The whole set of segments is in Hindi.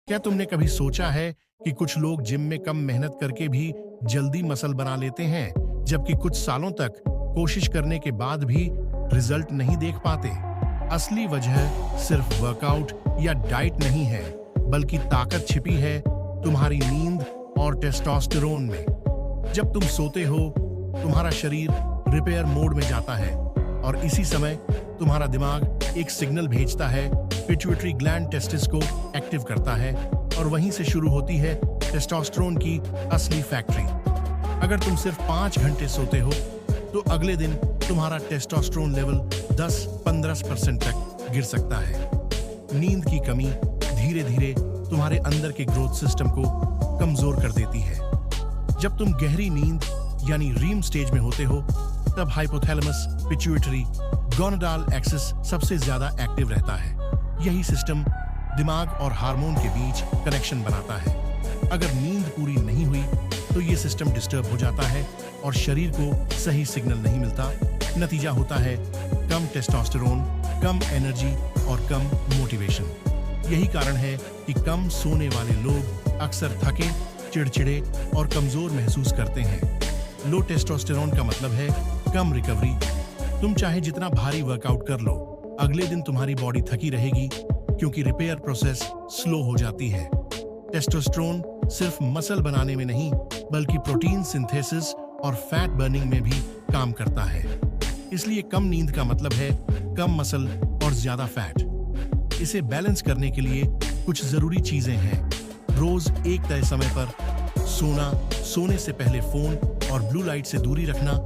क्या तुमने कभी सोचा है कि कुछ लोग जिम में कम मेहनत करके भी जल्दी मसल बना लेते हैं, जबकि कुछ सालों तक कोशिश करने के बाद भी रिजल्ट नहीं देख पाते? असली वजह सिर्फ वर्कआउट या डाइट नहीं है, बल्कि ताकत छिपी है तुम्हारी नींद और टेस्टोस्टेरोन में। जब तुम सोते हो, तुम्हारा शरीर रिपेयर मोड में जाता है और इसी समय तुम्हारा दिमाग एक सिग्नल भेजता है, पिट्यूटरी ग्लैंड टेस्टिस को एक्टिव करता है और वहीं से शुरू होती है टेस्टोस्टेरोन की असली फैक्ट्री। अगर तुम सिर्फ 5 घंटे सोते हो तो अगले दिन तुम्हारा टेस्टोस्टेरोन लेवल 10-15% तक गिर सकता है। नींद की कमी धीरे धीरे तुम्हारे अंदर के ग्रोथ सिस्टम को कमजोर कर देती है। जब तुम गहरी नींद यानी रीम स्टेज में होते हो, तब हाइपोथैलेमस, पिट्यूटरी, गोनाडाल एक्सिस सबसे ज्यादा एक्टिव रहता है। यही सिस्टम दिमाग और हार्मोन के बीच कनेक्शन बनाता है। अगर नींद पूरी नहीं हुई तो ये सिस्टम डिस्टर्ब हो जाता है और शरीर को सही सिग्नल नहीं मिलता। नतीजा होता है कम टेस्टोस्टेरोन, कम एनर्जी और कम मोटिवेशन। यही कारण है कि कम सोने वाले लोग अक्सर थके, चिड़चिड़े और कमजोर महसूस करते हैं। लो टेस्टोस्टेरोन का मतलब है कम रिकवरी। तुम चाहे जितना भारी वर्कआउट कर लो, अगले दिन तुम्हारी बॉडी थकी रहेगी, क्योंकि रिपेयर प्रोसेस स्लो हो जाती है। टेस्टोस्टेरोन सिर्फ मसल बनाने में नहीं, बल्कि प्रोटीन सिंथेसिस और फैट बर्निंग में भी काम करता है। इसलिए कम नींद का मतलब है कम मसल और ज्यादा फैट। इसे बैलेंस करने के लिए कुछ जरूरी चीजें हैं। रोज एक तय समय पर सोना, सोने से पहले फोन और ब्लू लाइट से दूरी रखना,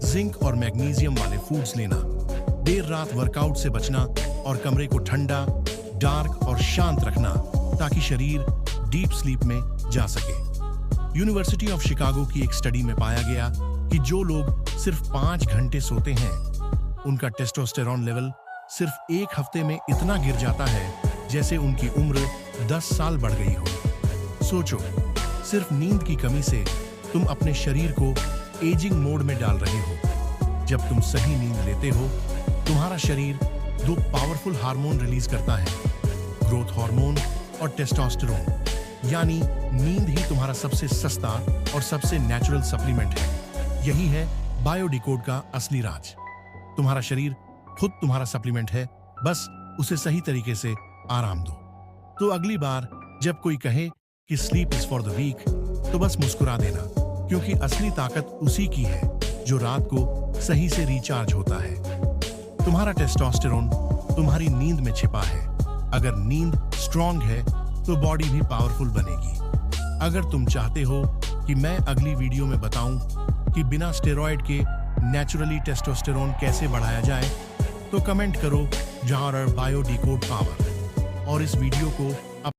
जिंक और मैग्नीशियम वाले फूड्स लेना, देर रात वर्कआउट से बचना और कमरे को ठंडा, डार्क और शांत रखना ताकि शरीर डीप स्लीप में जा सके। यूनिवर्सिटी ऑफ शिकागो की एक स्टडी में पाया गया कि जो लोग सिर्फ 5 घंटे सोते हैं, उनका टेस्टोस्टेरोन लेवल सिर्फ एक हफ्ते में इतना गिर जाता है जैसे उनकी उम्र 10 साल बढ़ गई हो। सोचो, सिर्फ नींद की कमी से तुम अपने शरीर को एजिंग मोड में डाल रहे हो। जब तुम सही नींद लेते हो, तुम्हारा शरीर 2 पावरफुल हार्मोन रिलीज करता है, ग्रोथ हार्मोन और टेस्टोस्टेरोन। यानी नींद ही तुम्हारा सबसे सस्ता और सबसे नेचुरल सप्लीमेंट है। यही है बायोडिकोड का असली राज। तुम्हारा शरीर खुद तुम्हारा सप्लीमेंट है, बस उसे सही तरीके से आराम दो। तो अगली बार जब कोई कहे कि sleep is for the weak, तो बस मुस्कुरा देना, क्योंकि असली ताकत उसी की है जो रात को सही से रिचार्ज होता है। तुम्हारा टेस्टोस्टेरोन तुम्हारी नींद में छिपा है। अगर नींद स्ट्रांग है तो बॉडी भी पावरफुल बनेगी। अगर तुम चाहते हो कि मैं अगली वीडियो में बताऊं कि बिना स्टेरॉइड के नेचुरली टेस्टोस्टेरोन कैसे बढ़ाया जाए, तो कमेंट करो जॉर बायोडिकोड पावर और इस वीडियो को